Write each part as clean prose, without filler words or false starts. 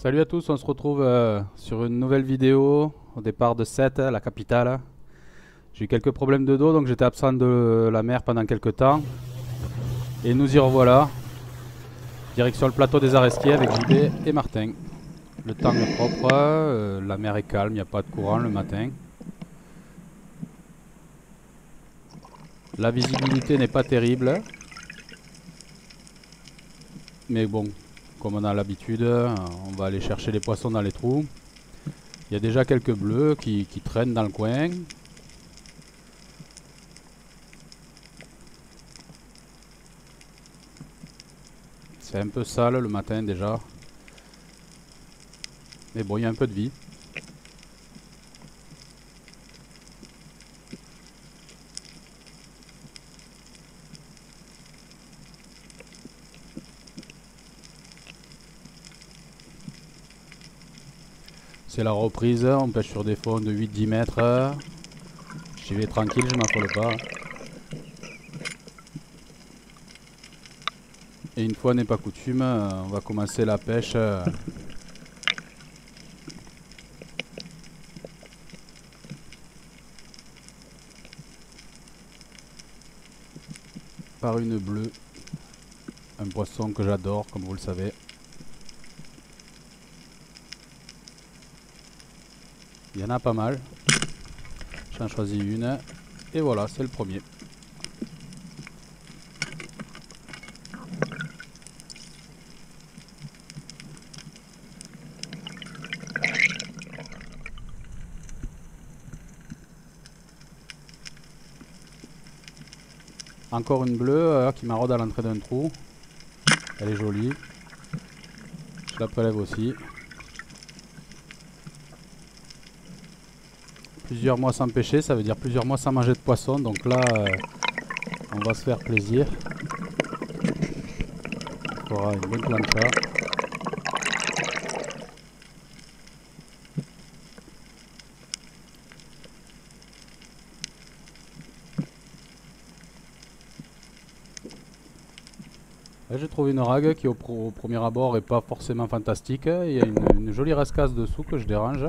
Salut à tous, on se retrouve sur une nouvelle vidéo au départ de Sète, la capitale. J'ai eu quelques problèmes de dos donc j'étais absent de la mer pendant quelques temps. Et nous y revoilà, direction le plateau des Areskies avec JB et Martin. Le temps est propre, la mer est calme, il n'y a pas de courant le matin. La visibilité n'est pas terrible, mais bon, comme on a l'habitude, on va aller chercher les poissons dans les trous. Il y a déjà quelques bleus qui traînent dans le coin. C'est un peu sale le matin déjà. Mais bon, il y a un peu de vie. C'est la reprise, on pêche sur des fonds de 8-10 mètres. J'y vais tranquille, je m'affole pas. Et une fois n'est pas coutume, on va commencer la pêche par une bleue. Un poisson que j'adore, comme vous le savez. Il y en a pas mal. J'en choisis une. Et voilà, c'est le premier. Encore une bleue qui maraude à l'entrée d'un trou. Elle est jolie. Je la prélève aussi. Plusieurs mois sans pêcher, ça veut dire plusieurs mois sans manger de poisson. Donc là, on va se faire plaisir. On fera une bonne plancha. Là, j'ai trouvé une rague qui au premier abord est pas forcément fantastique. Il y a une jolie rascasse dessous que je dérange.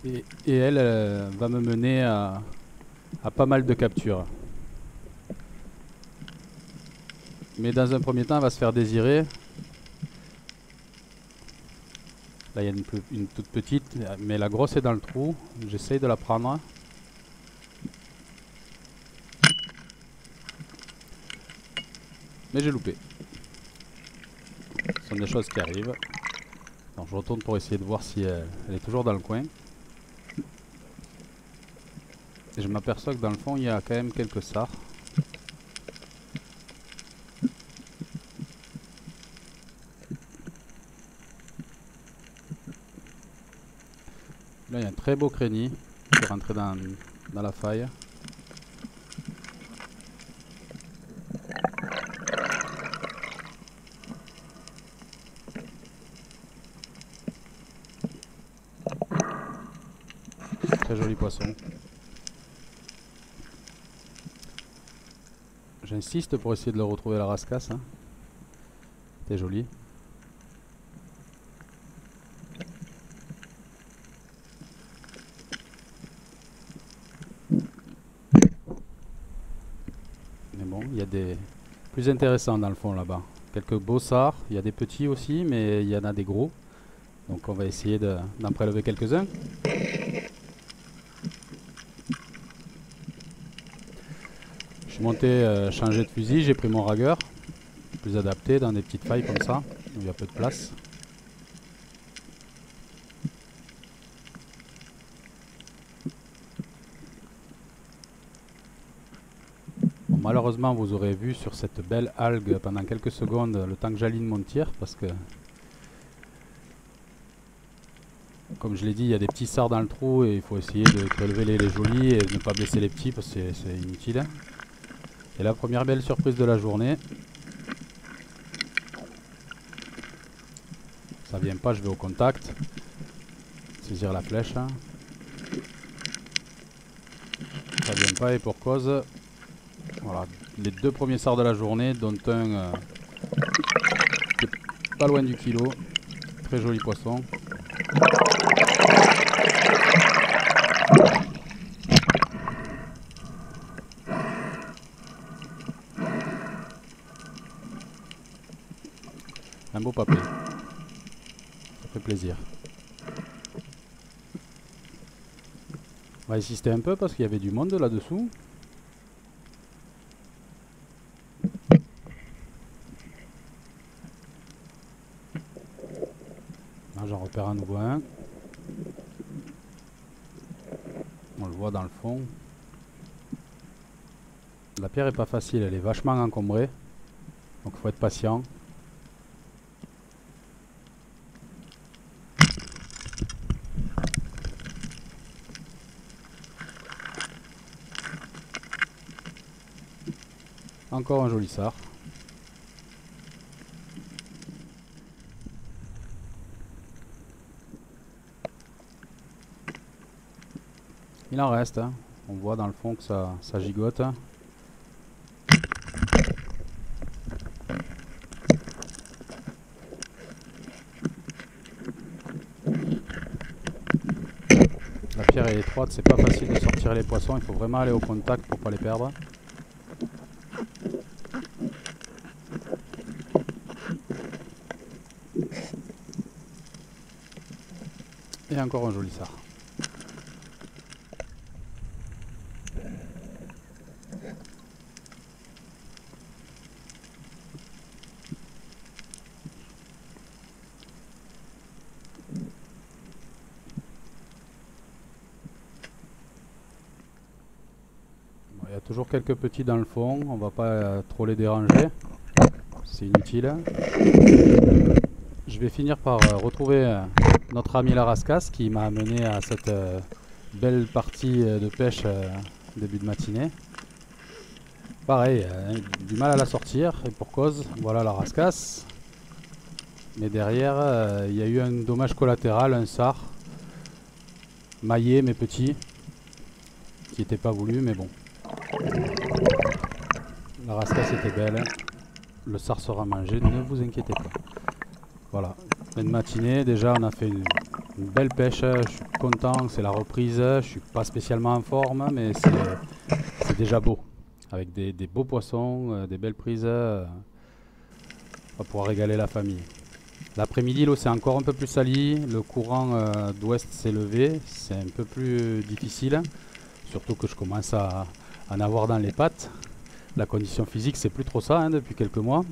Et elle va me mener à pas mal de captures. Mais dans un premier temps, elle va se faire désirer. Là, il y a une toute petite, mais la grosse est dans le trou. J'essaye de la prendre. Mais j'ai loupé. Ce sont des choses qui arrivent. Donc, je retourne pour essayer de voir si elle est toujours dans le coin. Et je m'aperçois que dans le fond, il y a quand même quelques sards. Là, il y a un très beau crénis qui est rentré dans la faille. Très joli poisson. J'insiste pour essayer de le retrouver à la rascasse. Hein. C'était joli. Mais bon, il y a des plus intéressants dans le fond là-bas. Quelques beaux sards, il y a des petits aussi, mais il y en a des gros. Donc on va essayer d'en prélever quelques-uns. Je suis monté changer de fusil, j'ai pris mon ragueur. Plus adapté dans des petites failles comme ça, où il y a peu de place. Bon, malheureusement, vous aurez vu sur cette belle algue pendant quelques secondes le temps que j'aligne mon tir, parce que, comme je l'ai dit, il y a des petits sards dans le trou et il faut essayer de prélever les jolis et de ne pas blesser les petits parce que c'est inutile. Et la première belle surprise de la journée. Ça vient pas, je vais au contact. Saisir la flèche. Ça vient pas et pour cause. Voilà, les deux premiers sards de la journée, dont un pas loin du kilo. Très joli poisson. Un beau papé. Ça fait plaisir. On va insister un peu parce qu'il y avait du monde là-dessous. Là j'en repère à nouveau un. On le voit dans le fond. La pierre est pas facile, elle est vachement encombrée. Donc il faut être patient. Encore un joli sard. Il en reste, hein. On voit dans le fond que ça gigote. La pierre est étroite, c'est pas facile de sortir les poissons, il faut vraiment aller au contact pour pas les perdre. Et encore un joli sard. Il y a toujours quelques petits dans le fond, on va pas trop les déranger, c'est inutile. Je vais finir par retrouver notre ami la rascasse qui m'a amené à cette belle partie de pêche début de matinée. Pareil, du mal à la sortir et pour cause, voilà la rascasse. Mais derrière, il y a eu un dommage collatéral, un sard maillé mais petit, qui n'était pas voulu mais bon. La rascasse était belle, le sard sera mangé, ne vous inquiétez pas. Voilà, fin de matinée, déjà on a fait une belle pêche, je suis content, c'est la reprise, je suis pas spécialement en forme, mais c'est déjà beau. Avec des beaux poissons, des belles prises, on va pouvoir régaler la famille. L'après-midi, l'eau c'est encore un peu plus sali, le courant d'ouest s'est levé, c'est un peu plus difficile, surtout que je commence à en avoir dans les pattes. La condition physique c'est plus trop ça hein, depuis quelques mois.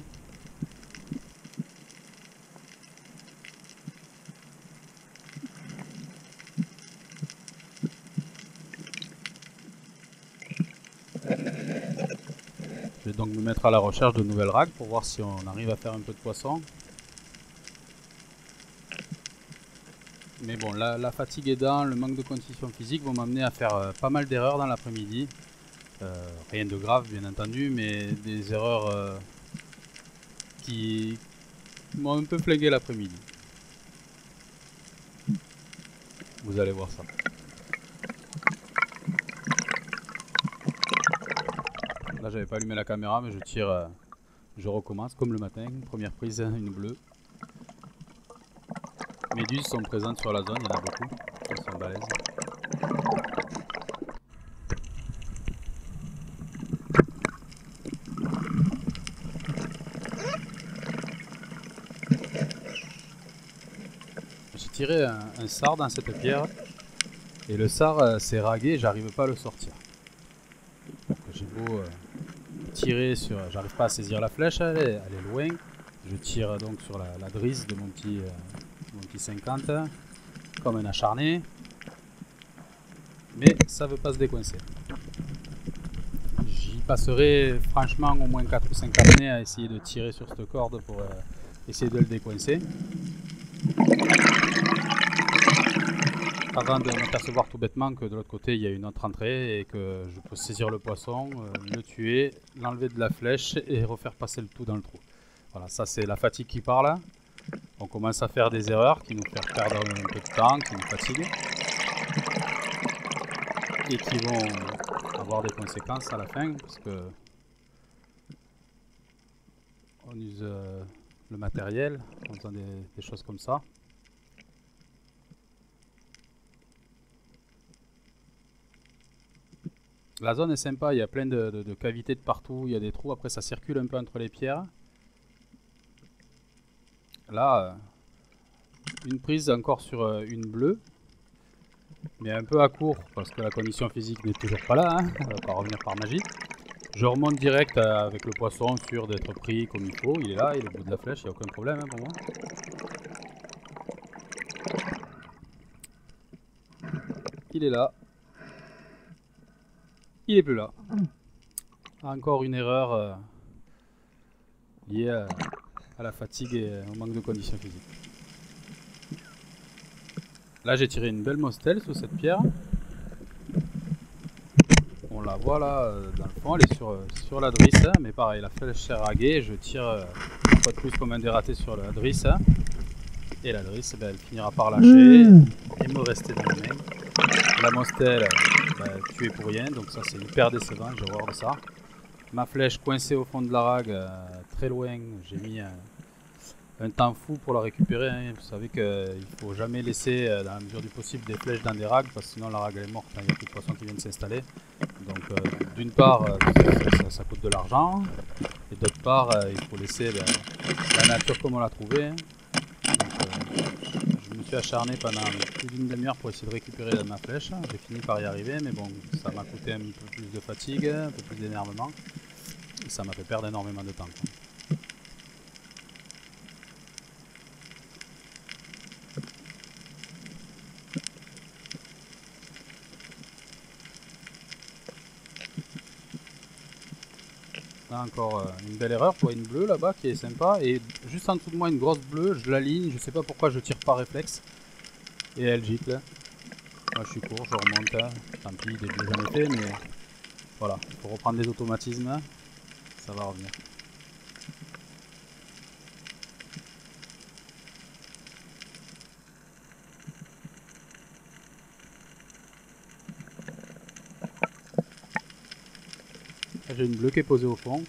Je vais donc me mettre à la recherche de nouvelles rags pour voir si on arrive à faire un peu de poisson. Mais bon, la fatigue aidant, le manque de condition physique vont m'amener à faire pas mal d'erreurs dans l'après-midi. Rien de grave bien entendu, mais des erreurs qui m'ont un peu flingué l'après-midi. Vous allez voir ça. Là j'avais pas allumé la caméra mais je tire, je recommence comme le matin, première prise, une bleue. Méduses sont présentes sur la zone, il y en a beaucoup, elles sont balèzes. J'ai tiré un sard dans cette pierre et le sard s'est ragué, j'arrive pas à le sortir. J'ai beau tirer sur, j'arrive pas à saisir la flèche, elle est loin. Je tire donc sur la drisse de mon petit 50 comme un acharné, mais ça veut pas se décoincer. J'y passerai franchement au moins 4 ou 5 années à essayer de tirer sur cette corde pour essayer de le décoincer. Avant de m'apercevoir tout bêtement que de l'autre côté il y a une autre entrée et que je peux saisir le poisson, le tuer, l'enlever de la flèche et refaire passer le tout dans le trou. Voilà, ça c'est la fatigue qui parle. On commence à faire des erreurs qui nous font perdre un peu de temps, qui nous fatiguent et qui vont avoir des conséquences à la fin parce que on use le matériel en faisant des choses comme ça. La zone est sympa, il y a plein de cavités de partout, il y a des trous, après ça circule un peu entre les pierres. Là, une prise encore sur une bleue, mais un peu à court parce que la condition physique n'est toujours pas là, hein, elle va pas revenir par magie. Je remonte direct avec le poisson, sûr d'être pris comme il faut, il est là, il est au bout de la flèche, il n'y a aucun problème hein, pour moi. Il est là. Il est plus là. Encore une erreur liée à la fatigue et au manque de conditions physiques. Là j'ai tiré une belle mostelle sous cette pierre. On la voit là dans le fond, elle est sur la drisse, hein, mais pareil, la flèche est raguée, je tire une fois de plus comme un dératé sur la drisse. Hein, et la drisse, ben, elle finira par lâcher et me rester dans les mains. La mostelle, tuée pour rien, donc ça c'est hyper décevant, j'ai horreur de ça. Ma flèche coincée au fond de la rague, très loin, j'ai mis un temps fou pour la récupérer. Hein. Vous savez qu'il ne faut jamais laisser, dans la mesure du possible, des flèches dans des ragues, parce que sinon la rague elle est morte, il n'y a plus de poissons qui viennent s'installer. Donc d'une part, ça coûte de l'argent, et d'autre part, il faut laisser la nature comme on l'a trouvée. Hein. Je me suis acharné pendant plus d'une demi-heure pour essayer de récupérer ma flèche. J'ai fini par y arriver, mais bon, ça m'a coûté un peu plus de fatigue, un peu plus d'énervement. Et ça m'a fait perdre énormément de temps. Là encore une belle erreur, je vois une bleue là-bas qui est sympa. Et juste en dessous de moi une grosse bleue, je l'aligne, je sais pas pourquoi je tire par réflexe. Et elle gicle. Moi je suis court, je remonte. Hein. Tant pis, des bleus j'en ai fait, mais voilà, il faut reprendre des automatismes. Ça va revenir. J'ai une bleue qui est posée au fond,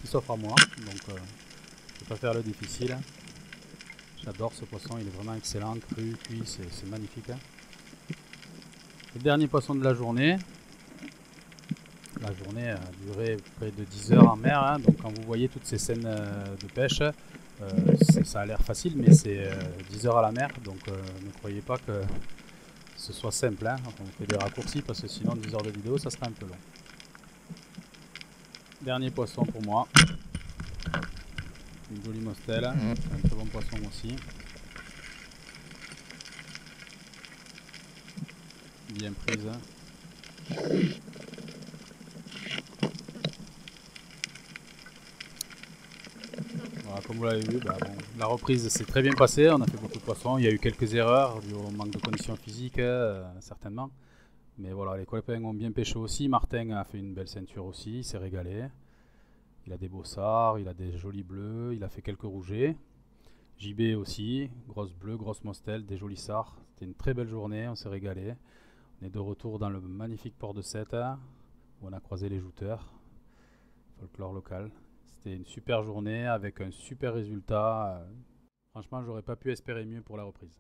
qui s'offre à moi, donc je ne vais pas faire le difficile. J'adore ce poisson, il est vraiment excellent, cru, cuit, c'est magnifique. Le dernier poisson de la journée. La journée a duré près de 10 heures en mer, hein, donc quand vous voyez toutes ces scènes de pêche, ça a l'air facile, mais c'est 10 heures à la mer, donc ne croyez pas que ce soit simple. Hein. On fait des raccourcis parce que sinon 10 heures de vidéo ça serait un peu long. Dernier poisson pour moi. Une jolie mostelle, un très bon poisson aussi. Bien prise. Voilà, comme vous l'avez vu, bon, la reprise s'est très bien passée, on a fait beaucoup de poissons, il y a eu quelques erreurs dues au manque de conditions physiques, certainement. Mais voilà, les copains ont bien pêché aussi, Martin a fait une belle ceinture aussi, il s'est régalé. Il a des beaux-sards, il a des jolis bleus, il a fait quelques rougets. JB aussi, grosse bleue, grosse mostelle, des jolis sards. C'était une très belle journée, on s'est régalé. On est de retour dans le magnifique port de Sète, où on a croisé les jouteurs, folklore local. C'était une super journée avec un super résultat. Franchement, j'aurais pas pu espérer mieux pour la reprise.